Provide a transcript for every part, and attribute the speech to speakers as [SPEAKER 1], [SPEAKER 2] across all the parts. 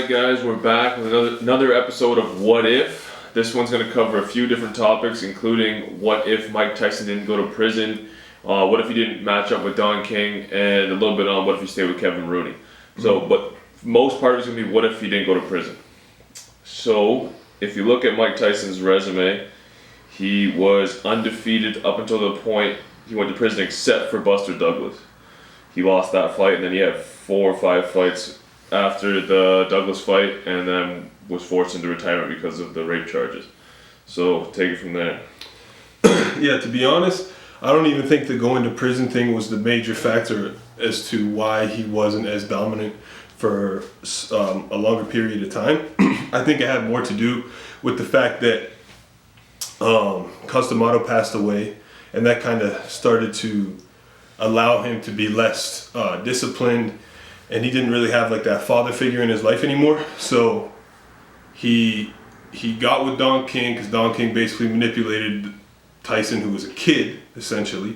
[SPEAKER 1] guys, we're back with another episode of What If. This one's going to cover a few different topics, including what if Mike Tyson didn't go to prison, what if he didn't match up with Don King, and a little bit on what if he stayed with Kevin Rooney. So, but most part is going to be what if he didn't go to prison. So, if you look at Mike Tyson's resume, he was undefeated up until the point he went to prison except for Buster Douglas. He lost that fight, and then he had 4 or 5 fights after the Douglas fight, and then was forced into retirement because of the rape charges. So take it from there.
[SPEAKER 2] Yeah, to be honest, I don't even think the going to prison thing was the major factor as to why he wasn't as dominant for a longer period of time. I think it had more to do with the fact that Customato passed away, and that kind of started to allow him to be less disciplined, and he didn't really have like that father figure in his life anymore. So he got with Don King because Don King basically manipulated Tyson, who was a kid essentially.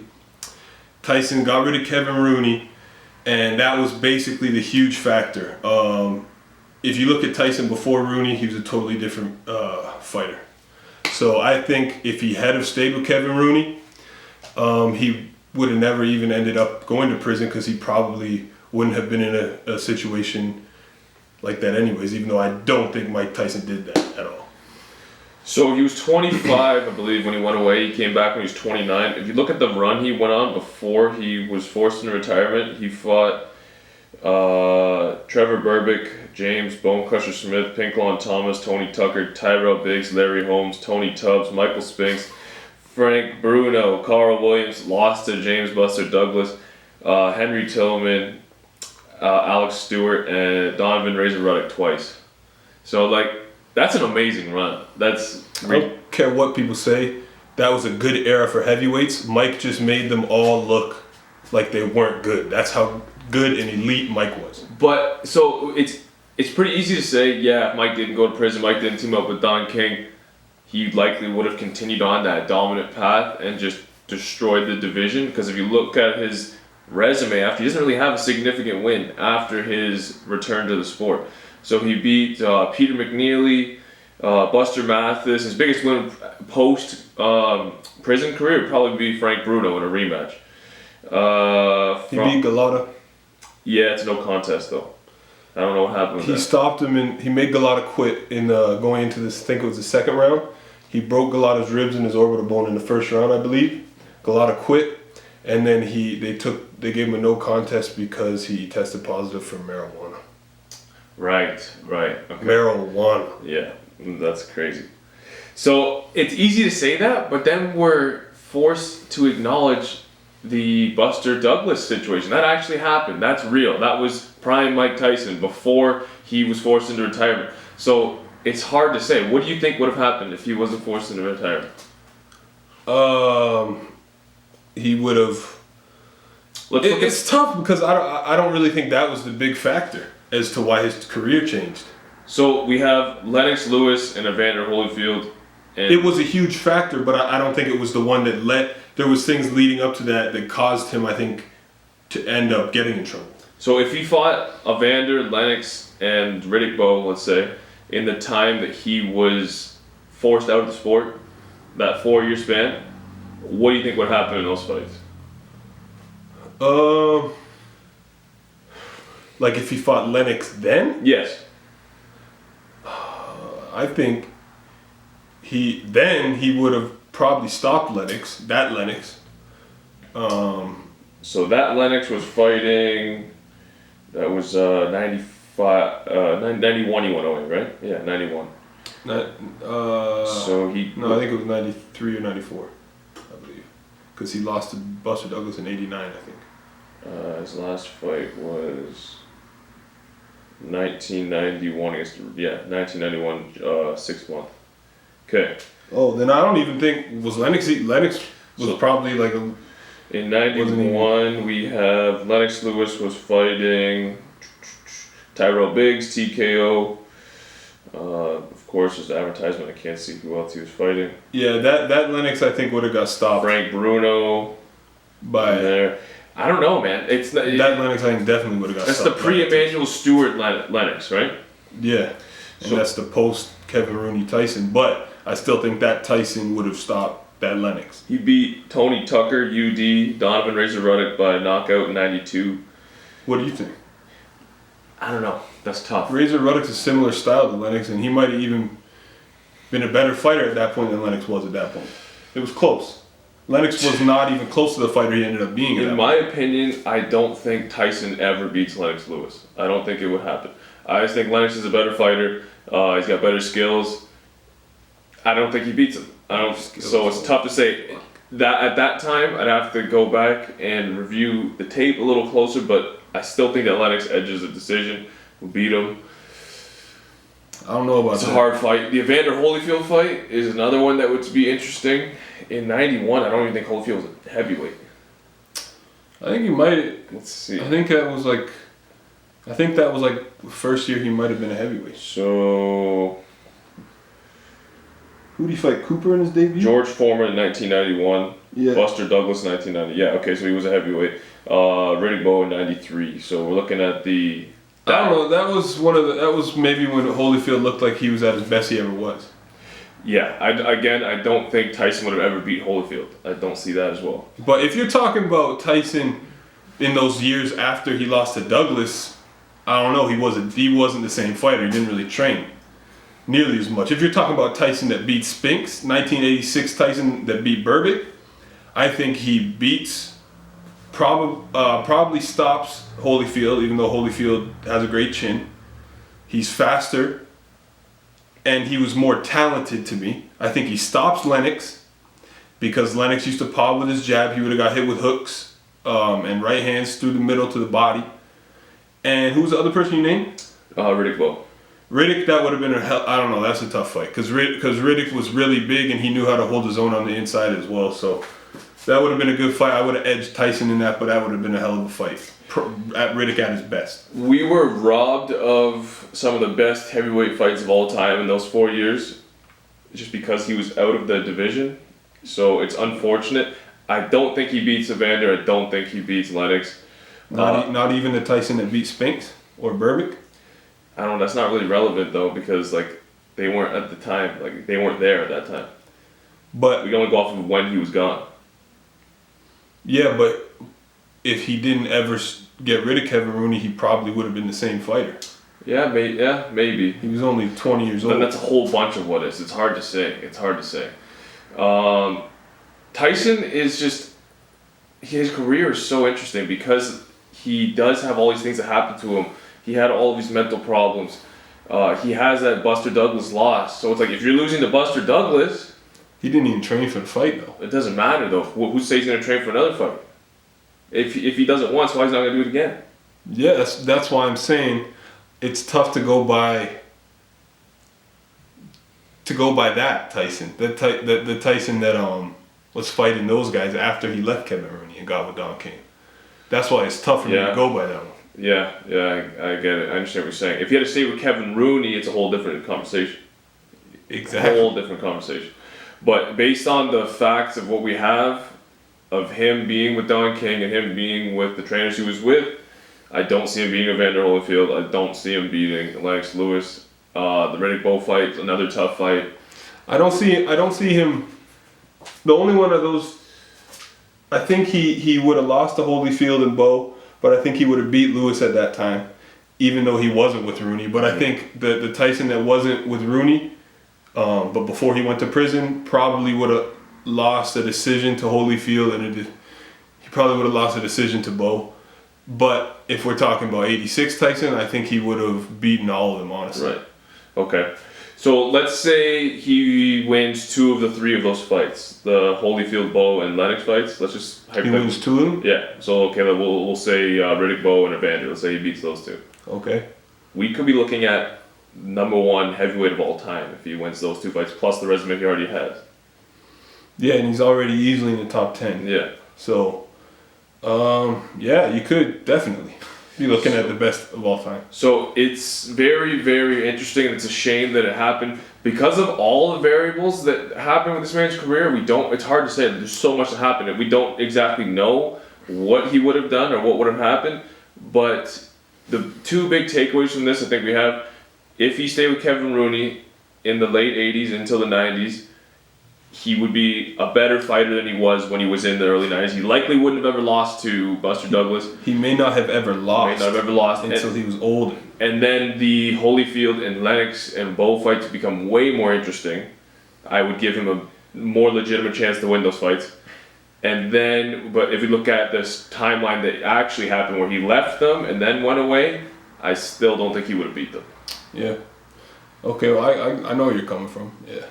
[SPEAKER 2] Tyson got rid of Kevin Rooney, and that was basically the huge factor. If you look at Tyson before Rooney, he was a totally different fighter. So I think if he had have stayed with Kevin Rooney, he would have never even ended up going to prison, because he probably wouldn't have been in a situation like that anyways, even though I don't think Mike Tyson did that at all.
[SPEAKER 1] So he was 25, I believe, when he went away. He came back when he was 29. If you look at the run he went on before he was forced into retirement, he fought Trevor Berbick, James Bonecrusher Smith, Pinklon Thomas, Tony Tucker, Tyrell Biggs, Larry Holmes, Tony Tubbs, Michael Spinks, Frank Bruno, Carl Williams, lost to James Buster Douglas, Henry Tillman, Alex Stewart, and Donovan Razor Ruddock twice. So, that's an amazing run. I
[SPEAKER 2] don't care what people say. That was a good era for heavyweights. Mike just made them all look like they weren't good. That's how good and elite Mike was.
[SPEAKER 1] But, so, it's pretty easy to say, yeah, if Mike didn't go to prison, Mike didn't team up with Don King, he likely would have continued on that dominant path and just destroyed the division. Because if you look at his resume, after he doesn't really have a significant win after his return to the sport. So he beat Peter McNeely, Buster Mathis. His biggest win post prison career would probably be Frank Bruno in a rematch.
[SPEAKER 2] He beat Galata.
[SPEAKER 1] Yeah, it's no contest though. I don't know what happened with that.
[SPEAKER 2] He stopped him, and he made Galata quit in going into this. I think it was the second round. He broke Galata's ribs and his orbital bone in the first round, I believe. Galata quit, and then they gave him a no contest because he tested positive for marijuana.
[SPEAKER 1] Right. Okay.
[SPEAKER 2] Marijuana.
[SPEAKER 1] Yeah, that's crazy. So it's easy to say that, but then we're forced to acknowledge the Buster Douglas situation. That actually happened. That's real. That was prime Mike Tyson before he was forced into retirement. So it's hard to say. What do you think would have happened if he wasn't forced into retirement?
[SPEAKER 2] He would have. It's tough because I don't really think that was the big factor as to why his career changed.
[SPEAKER 1] So we have Lennox Lewis and Evander Holyfield. And
[SPEAKER 2] it was a huge factor, but I don't think it was the one that led. There was things leading up to that caused him, I think, to end up getting in trouble.
[SPEAKER 1] So if he fought Evander, Lennox, and Riddick Bowe, let's say, in the time that he was forced out of the sport, that 4-year span, what do you think would happen in those fights?
[SPEAKER 2] Like if he fought Lennox then?
[SPEAKER 1] Yes.
[SPEAKER 2] I think he would have probably stopped Lennox. That Lennox.
[SPEAKER 1] So that Lennox was fighting. That was 95, 91. He went away, right? Yeah, 91.
[SPEAKER 2] So I think it was 93 or 94, I believe, because he lost to Buster Douglas in '89, I think.
[SPEAKER 1] His last fight was 1991 against 1991 6 month. Okay.
[SPEAKER 2] Oh, then I don't even think was Lennox was probably like a.
[SPEAKER 1] In 91, we have Lennox Lewis was fighting Tyrell Biggs, TKO. Of course, there's the advertisement. I can't see who else he was fighting.
[SPEAKER 2] Yeah, that Lennox I think would have got stopped.
[SPEAKER 1] Frank Bruno.
[SPEAKER 2] By
[SPEAKER 1] there. I don't know, man. It's not,
[SPEAKER 2] that Lennox I think definitely would have got stopped.
[SPEAKER 1] That's the pre-Emmanuel Stewart Lennox, right?
[SPEAKER 2] Yeah, and
[SPEAKER 1] So-
[SPEAKER 2] that's the post Kevin Rooney Tyson. But I still think that Tyson would have stopped that Lennox.
[SPEAKER 1] He beat Tony Tucker, UD, Donovan Razor Ruddock by knockout in '92.
[SPEAKER 2] What do you think?
[SPEAKER 1] I don't know. That's tough.
[SPEAKER 2] Razor Ruddock's a similar style to Lennox, and he might have even been a better fighter at that point than Lennox was at that point. It was close. Lennox was not even close to the fighter he ended up being.
[SPEAKER 1] In my opinion, I don't think Tyson ever beats Lennox Lewis. I don't think it would happen. I just think Lennox is a better fighter. He's got better skills. I don't think he beats him. So it's tough to say. That at that time, I'd have to go back and review the tape a little closer, but I still think that Lennox edges the decision, will beat him.
[SPEAKER 2] I don't know about
[SPEAKER 1] It's
[SPEAKER 2] that.
[SPEAKER 1] a hard fight. The Evander Holyfield fight is another one that would be interesting. In '91, I don't even think Holyfield was a heavyweight.
[SPEAKER 2] I think he might.
[SPEAKER 1] Let's see.
[SPEAKER 2] I think that was like the first year he might have been a heavyweight.
[SPEAKER 1] So
[SPEAKER 2] Who did he fight? Cooper in his debut?
[SPEAKER 1] George Foreman in 1991.
[SPEAKER 2] Yeah.
[SPEAKER 1] Buster Douglas 1990. Yeah, okay, so he was a heavyweight. Riddick Bowe in '93. So we're looking at the.
[SPEAKER 2] I don't know. That was maybe when Holyfield looked like he was at his best he ever was.
[SPEAKER 1] Yeah, I don't think Tyson would have ever beat Holyfield. I don't see that as well.
[SPEAKER 2] But if you're talking about Tyson in those years after he lost to Douglas, I don't know. He wasn't the same fighter. He didn't really train nearly as much. If you're talking about Tyson that beat Spinks, 1986 Tyson that beat Berbick, I think he beats, probably stops Holyfield, even though Holyfield has a great chin. He's faster, and he was more talented to me. I think he stops Lennox, because Lennox used to pop with his jab. He would have got hit with hooks and right hands through the middle to the body. And who was the other person you named?
[SPEAKER 1] Riddick Bowe.
[SPEAKER 2] Riddick, that would have been I don't know, that's a tough fight. Because Riddick was really big and he knew how to hold his own on the inside as well. So that would have been a good fight. I would have edged Tyson in that, but that would have been a hell of a fight. At Riddick at his best.
[SPEAKER 1] We were robbed of some of the best heavyweight fights of all time in those 4 years, just because he was out of the division. So it's unfortunate. I don't think he beats Evander. I don't think he beats Lennox.
[SPEAKER 2] Not even the Tyson that beat Spinks or Berbick.
[SPEAKER 1] I don't know. That's not really relevant though, because they weren't at the time. They weren't there at that time.
[SPEAKER 2] But
[SPEAKER 1] We can only go off of when he was gone.
[SPEAKER 2] yeah, but if he didn't ever get rid of Kevin Rooney, he probably would have been the same fighter.
[SPEAKER 1] Yeah, maybe.
[SPEAKER 2] He was only 20 years
[SPEAKER 1] But
[SPEAKER 2] old.
[SPEAKER 1] that's a whole bunch of what ifs. It's hard to say. Tyson is just, his career is so interesting because he does have all these things that happen to him. He had all of these mental problems. He has that Buster Douglas loss. So it's like, if you're losing to Buster Douglas,
[SPEAKER 2] He didn't even train for the fight though.
[SPEAKER 1] it doesn't matter though. Who says he's going to train for another fight? If he does it once, why is he not going to do it again?
[SPEAKER 2] Yeah, that's why I'm saying it's tough to go by that Tyson. The Tyson that was fighting those guys after he left Kevin Rooney and got with Don King. That's why it's tough for me to go by that one.
[SPEAKER 1] Yeah, I get it. I understand what you're saying. If you had to stay with Kevin Rooney, it's a whole different conversation.
[SPEAKER 2] Exactly.
[SPEAKER 1] Whole different conversation. But based on the facts of what we have, of him being with Don King and him being with the trainers he was with, I don't see him beating Evander Holyfield. I don't see him beating Lennox Lewis. The Riddick Bowe fight, another tough fight.
[SPEAKER 2] I don't see him. The only one of those, I think he would have lost to Holyfield and Bowe, but I think he would have beat Lewis at that time, even though he wasn't with Rooney. But I think the Tyson that wasn't with Rooney, but before he went to prison, probably would have lost a decision to Holyfield, and he probably would have lost a decision to Bowe. But if we're talking about 86 Tyson, I think he would have beaten all of them, honestly.
[SPEAKER 1] Right. Okay. So let's say he wins 2 of the 3 of those fights, the Holyfield, Bowe, and Lennox fights. Let's just
[SPEAKER 2] He wins 2 of them?
[SPEAKER 1] Yeah. So okay, we'll say Riddick Bowe and Evander. Let's say he beats those 2.
[SPEAKER 2] Okay.
[SPEAKER 1] We could be looking at #1 heavyweight of all time if he wins those 2 fights, plus the resume he already has.
[SPEAKER 2] Yeah, and he's already easily in the top 10.
[SPEAKER 1] Yeah.
[SPEAKER 2] So, yeah, you could definitely be looking at the best of all time.
[SPEAKER 1] So it's very, very interesting. It's a shame that it happened because of all the variables that happened with this man's career. It's hard to say. There's so much that happened, and we don't exactly know what he would have done or what would have happened. But the 2 big takeaways from this, I think we have, if he stayed with Kevin Rooney in the late 80s until the 90s, he would be a better fighter than he was when he was in the early 90s. He likely wouldn't have ever lost to Buster Douglas.
[SPEAKER 2] He may not have ever lost. Until he was older.
[SPEAKER 1] And then the Holyfield and Lennox and Bo fights become way more interesting. I would give him a more legitimate chance to win those fights. And then, but if you look at this timeline that actually happened where he left them and then went away, I still don't think he would have beat them.
[SPEAKER 2] Yeah. Okay, well, I know where you're coming from. Yeah.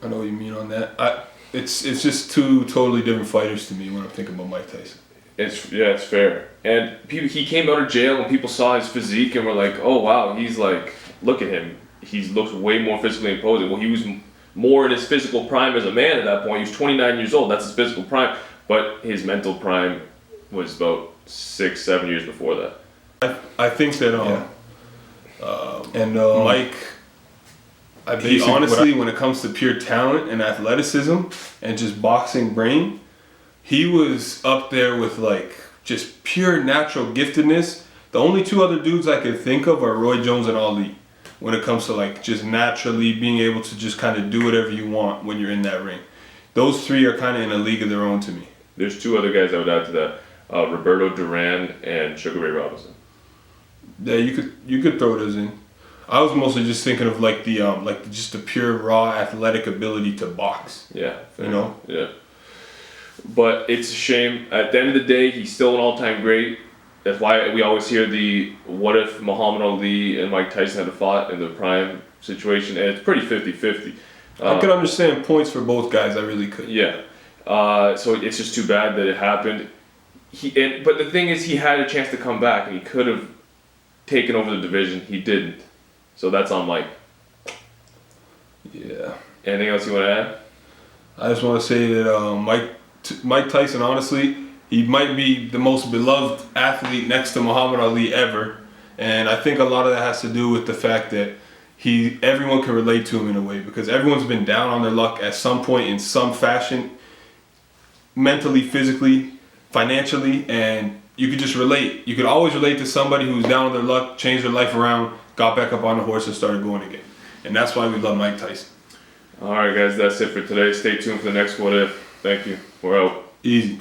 [SPEAKER 2] I know what you mean on that. It's just two totally different fighters to me when I'm thinking about Mike Tyson.
[SPEAKER 1] It's fair. And he came out of jail and people saw his physique and were like, oh wow, he's like, look at him. He looks way more physically imposing. Well, he was more in his physical prime as a man at that point. He was 29 years old. That's his physical prime. But his mental prime was about 6-7 years before that.
[SPEAKER 2] I think that Mike, honestly, when it comes to pure talent and athleticism and just boxing brain, he was up there with like just pure natural giftedness. The only two other dudes I could think of are Roy Jones and Ali. When it comes to like just naturally being able to just kind of do whatever you want when you're in that ring. Those three are kind of in a league of their own to me.
[SPEAKER 1] There's two other guys I would add to that. Roberto Duran and Sugar Ray Robinson.
[SPEAKER 2] Yeah, you could throw those in. I was mostly just thinking of like just the pure raw athletic ability to box.
[SPEAKER 1] Yeah.
[SPEAKER 2] You know?
[SPEAKER 1] Yeah. But it's a shame. At the end of the day, he's still an all-time great. That's why we always hear the what if Muhammad Ali and Mike Tyson had fought in the prime situation, and it's pretty 50-50.
[SPEAKER 2] I could understand points for both guys. I really could.
[SPEAKER 1] Yeah. So it's just too bad that it happened. But the thing is, he had a chance to come back, and he could have taken over the division. He didn't. So that's on Mike.
[SPEAKER 2] Yeah.
[SPEAKER 1] Anything else you want to add?
[SPEAKER 2] I just want to say that Mike Tyson, honestly, he might be the most beloved athlete next to Muhammad Ali ever. And I think a lot of that has to do with the fact that everyone can relate to him in a way, because everyone's been down on their luck at some point in some fashion, mentally, physically, financially, and you could just relate. You could always relate to somebody who's down on their luck, changed their life around, got back up on the horse and started going again. And that's why we love Mike Tyson.
[SPEAKER 1] All right, guys, that's it for today. Stay tuned for the next What If. Thank you. We're out.
[SPEAKER 2] Easy.